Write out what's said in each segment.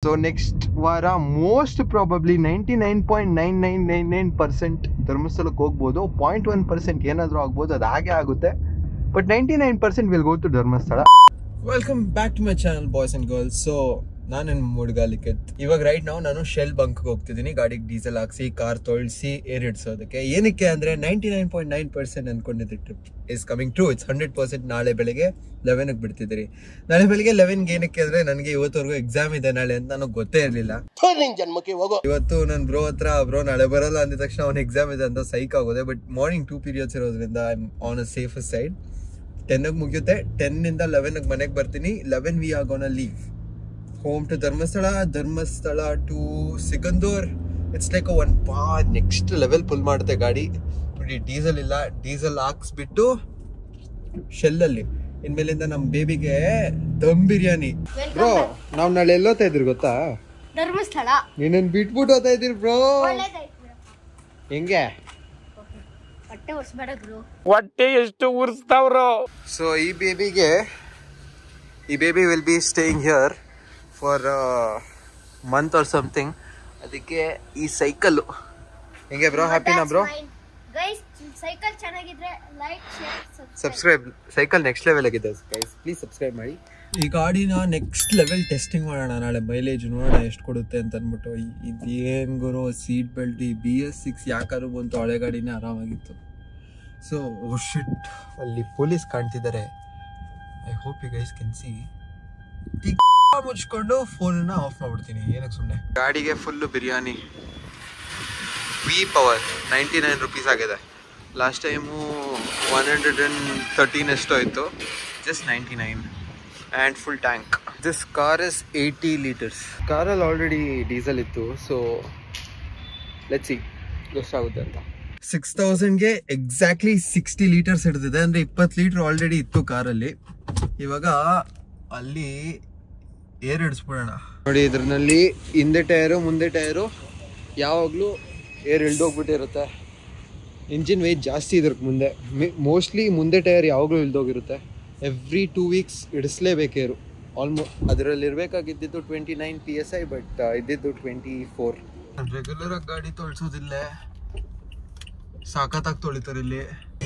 So next ವಾರ most probably 99.9999% ಧರ್ಮಸ್ಥಳಕ್ಕೆ ಹೋಗ್ಬೋದು. 0.1% ಏನಾದರೂ ಆಗ್ಬೋದು, ಅದು ಹಾಗೆ ಆಗುತ್ತೆ. But 99% will go to Dharmasthala. Welcome back to my channel boys and girls. So ನಾನು ಮುಡ್ಗಾಲಿಕೆತ್ ಇವಾಗ ರೈಟ್ ನಾವು ನಾನು ಶೆಲ್ ಬಂಕ್ಗೆ ಹೋಗ್ತಿದ್ದೀನಿ ಗಾಡಿಗೆ ಡೀಸೆಲ್ ಹಾಕ್ಸಿ ಕಾರ್ ತೊಳ್ಸಿ ಏರ್ ಇಡ್ಸೋದಕ್ಕೆ. ಏನಕ್ಕೆ ಅಂದರೆ 99.9% ಅನ್ಕೊಂಡಿದ್ದೆ trip is coming true. It's 100%. ನಾಳೆ ಬೆಳಗ್ಗೆ 11ಗೆ ಬಿಡ್ತಿದ್ದೀರಿ. ನಾಳೆ ಬೆಳಗ್ಗೆ 11ಗೆ ಏನಕ್ಕೆ ಅಂದರೆ ನನಗೆ ಇವತ್ತವರೆಗೂ ಎಕ್ಸಾಮ್ ಇದೆ ನಾಳೆ ಅಂತ ನನಗೆ ಗೊತ್ತೇ ಇರಲಿಲ್ಲ. ಇವತ್ತು ನನ್ನ ಬ್ರೋ ಹತ್ರ ಬ್ರೋ ನಾಳೆ ಬರಲ್ಲ ಅಂದ ತಕ್ಷಣ ಅವ್ನ ಎಕ್ಸಾಮ್ ಇದೆ ಅಂತ ಸೈಕ್ ಆಗೋದೆ. ಬಟ್ ಮಾರ್ನಿಂಗ್ 2 periods ಇರೋದ್ರಿಂದ I am on a safest side. 10ಗೆ ಮುಗಿಯುತ್ತೆ. 10ಇಂದ 11ಗೆ ಮನೆಗೆ ಬರ್ತೀನಿ. 11 we are gonna leave home to Dharmasthala to Sigandur. It's like one next level full ಮಾಡುತ್ತೆ ಗಾಡಿ. ನೋಡಿ ಡೀಸೆಲ್ ಇಲ್ಲ, ಡೀಸೆಲ್ ಹಾಕ್ಸ್ಬಿಟ್ಟು ಶೆಲ್ಲಲ್ಲಿ ಇನ್ಮೇಲಿಂದ ನಮ್ಮ ಬೇಬಿಗೆ ದಮ್ ಬಿರಿಯಾನಿ. ಬ್ರೋ ನಾವು ನಾಳೆ ಎಲ್ಲೋತಾ ಇದ್ರಿ ಗೊತ್ತಾ? ಧರ್ಮಸ್ಥಳ. ನೀನನ್ ಬಿಟ್ಬಿಟ್ಟು ಹೋಗ್ತಾ ಇದ್ದೀರಿ ಬ್ರೋ. ಹೆಂಗೆ ಹೊಟ್ಟೆ ಎಷ್ಟು ಉರ್ಸ್ತಾವ್ರು. ಸೊ ಈ baby will be staying here for month R something. ಅದಕ್ಕೆ ಈ ಸೈಕಲ್ ಹೆಂಗೆ ಬ್ರೋ? ಹ್ಯಾಪಿನಾ ಬ್ರೋ? ಗೈಸ್ ಸೈಕಲ್ ಚೆನ್ನಾಗಿದ್ರೆ like share subscribe. Cycle next level ಆಗಿದೆ ಗೈಸ್, ಪ್ಲೀಸ್ ಸಬ್ಸ್ಕ್ರೈಬ್ ಮಾಡಿ. ಈ ಗಾಡಿನ ನೆಕ್ಸ್ಟ್ ಲೆವೆಲ್ ಟೆಸ್ಟಿಂಗ್ ಮಾಡೋಣ ನಾಳೆ. ಮೈಲೇಜ್ ನೋಡೋಣ ಎಷ್ಟು ಕೊಡುತ್ತೆ ಅಂತ ಅಂದ್ಬಿಟ್ಟು. ಇದೇನು ಗುರು ಸೀಟ್ ಬೆಲ್ಟ್ ಈ BS6 ಯಾಕಾದ್ರು ಬಂತು, ಹಳೆ ಗಾಡಿನೇ ಆರಾಮಾಗಿತ್ತು. ಸೊ ಶಿಟ್, ಅಲ್ಲಿ ಪೊಲೀಸ್ ಕಾಣ್ತಿದ್ದಾರೆ. I hope you guys can see. ಮುಚ್ಕೊಂಡು ಫೋನನ್ನ ಆಫ್ ಮಾಡ್ಬಿಡ್ತೀನಿ, ಏನಕ್ಕೆ ಸುಮ್ಮನೆ. ಗಾಡಿಗೆ full biryani. V Power 99 rupees ಆಗಿದೆ. ಲಾಸ್ಟ್ ಟೈಮು 113 ಎಷ್ಟೋ ಇತ್ತು. Just 99 and full tank. This car is 80 liters. ಕಾರಲ್ಲಿ ಆಲ್ರೆಡಿ ಡೀಸೆಲ್ ಇತ್ತು. ಸೊ ಲೆಟ್ಸ್ ಸಿ ಎಷ್ಟಾಗುತ್ತೆ ಅಂತ. 6000ಗೆ ಎಕ್ಸಾಕ್ಟ್ಲಿ 60 liters ಹಿಡಿದಿದೆ. ಅಂದರೆ 20 ಲೀಟ್ರ್ ಆಲ್ರೆಡಿ ಇತ್ತು ಕಾರಲ್ಲಿ. ಇವಾಗ ಅಲ್ಲಿ ಏರ್ ಇಡಿಸ್ಬಿಡೋಣ. ನೋಡಿ ಇದ್ರಲ್ಲಿ ಹಿಂದೆ ಟೈರು ಮುಂದೆ ಟೈರು ಯಾವಾಗಲೂ ಏರ್ ಇಳ್ದೋಗ್ಬಿಟ್ಟಿರುತ್ತೆ. ಇಂಜಿನ್ ವೆಯ್ಟ್ ಜಾಸ್ತಿ ಇದ್ರಕ್ಕೆ ಮುಂದೆ. ಮೋಸ್ಟ್ಲಿ ಮುಂದೆ ಟೈರ್ ಯಾವಾಗಲೂ ಇಳ್ದೋಗಿರುತ್ತೆ. ಎವ್ರಿ 2 weeks ಇಡಿಸ್ಲೇಬೇಕು ಏರು. ಅದರಲ್ಲಿ ಇರಬೇಕಾಗಿದ್ದು 29 PSI, ಬಟ್ ಇದ್ದಿದ್ದು 24. ರೆಗ್ಯುಲರಾಗಿ ಗಾಡಿ ತೊಳ್ಸೋದಿಲ್ಲ, ಸಾಕತ್ತಾಗಿ ತೊಳಿತಾರೆ ಇಲ್ಲಿ.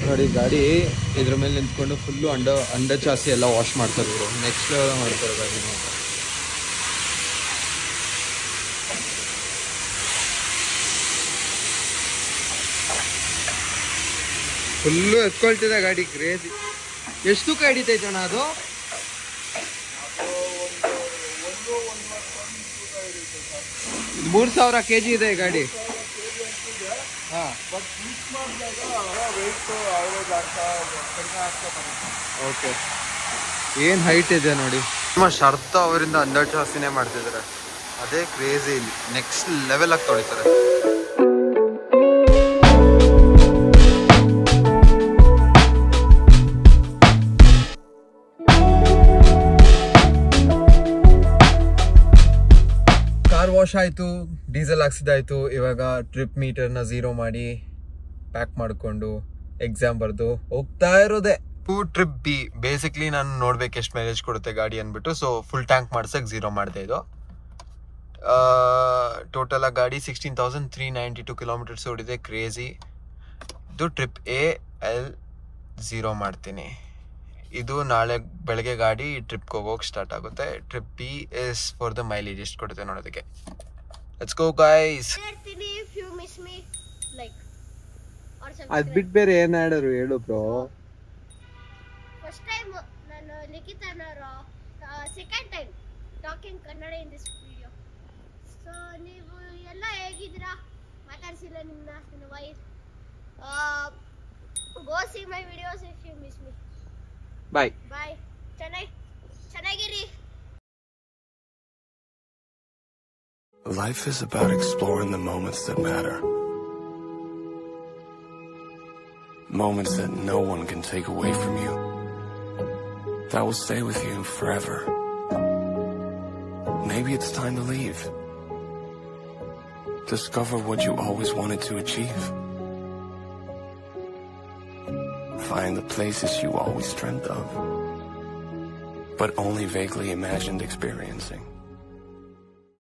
ನೋಡಿ ಗಾಡಿ ಇದ್ರ ಮೇಲೆ ನಿಂತ್ಕೊಂಡು ಫುಲ್ಲು ಅಂಡ ಚಾಸಿ ಎಲ್ಲ ವಾಶ್ ಮಾಡ್ತಾರೆ ಇವರು. ನೆಕ್ಸ್ಟ್ ಲೆವೆಲ್ ಮಾಡ್ತಾರೆ ಗಾಡಿ ಮಾತ್ರ. ಫುಲ್ಲು ಎತ್ಕೊಳ್ತಿದೆ ಗಾಡಿ, ಕ್ರೇಜಿ. ಎಷ್ಟು ತೂಕ ಹಿಡಿತೈತೆ ಅಣ್ಣ ಅದು? 3000 kg ಇದೆ ಈ ಗಾಡಿ. ಓಕೆ, ಏನು ಹೈಟ್ ಇದೆ ನೋಡಿ. ತುಂಬ ಶರ್ತ ಅವರಿಂದ ಅಂದಾಜು ಜಾಸ್ತಿನೇ ಮಾಡ್ತಿದ್ದಾರೆ. ಅದೇ ಕ್ರೇಜಿ. ಇಲ್ಲಿ ನೆಕ್ಸ್ಟ್ ಲೆವೆಲ್ ಆಗಿ ತೊಳಿತಾರೆ. ವಾಶ್ ಆಯಿತು, ಡೀಸೆಲ್ ಹಾಕ್ಸಿದಾಯಿತು. ಇವಾಗ ಟ್ರಿಪ್ ಮೀಟರ್ನ 0 ಮಾಡಿ ಪ್ಯಾಕ್ ಮಾಡಿಕೊಂಡು ಎಕ್ಸಾಮ್ ಬರೆದು ಹೋಗ್ತಾ ಇರೋದೆ. ಟ್ರಿಪ್ B ಬೇಸಿಕ್ಲಿ ನಾನು ನೋಡ್ಬೇಕು ಎಷ್ಟು ಮೈಲೇಜ್ ಕೊಡುತ್ತೆ ಗಾಡಿ ಅಂದ್ಬಿಟ್ಟು. ಸೊ ಫುಲ್ ಟ್ಯಾಂಕ್ ಮಾಡ್ಸಕ್ಕೆ 0 ಮಾಡಿದೆ. ಇದು ಟೋಟಲ್ ಆ ಗಾಡಿ 16,392 kilometers ಓಡಿದೆ. ಕ್ರೇಜಿ. ಇದು ಟ್ರಿಪ್ A L 0 ಮಾಡ್ತೀನಿ. ಇದು ನಾಳೆ ಬೆಳಗ್ಗೆ ಗಾಡಿ ಟ್ರಿಪ್ಗೆ ಹೋಗೋಕೆ ಸ್ಟಾರ್ಟ್ ಆಗುತ್ತೆ. Trip B is for the mileage ಎಷ್ಟು ಕೊಡುತ್ತೆ ನೋಡೋದಕ್ಕೆ. Let's go guys. ಅದು ಬಿಟ್ಟು ಬೇರೆ ಏನು ಆಡೋರು ಹೇಳು ಬ್ರೋ. ಫಸ್ಟ್ ಟೈಮ್ ನಾನು ಲಿಖಿತ ಅನ್ನೋರು, second time talking Kannada in this video. So ನೀವು ಎಲ್ಲ ಹೇಗಿದ್ದೀರಾ? ಮಾತಾಡ್ಸಿಲ್ಲ ನಿಮ್ಮನ್ನ, ನನ್ನ wife. Go see my videos if you miss me. Bye. Bye. Chanagiri. Life is about exploring the moments that matter. Moments that no one can take away from you. That will stay with you forever. Maybe it's time to leave. Discover what you always wanted to achieve. Find the places you always dreamt of, but only vaguely imagined experiencing.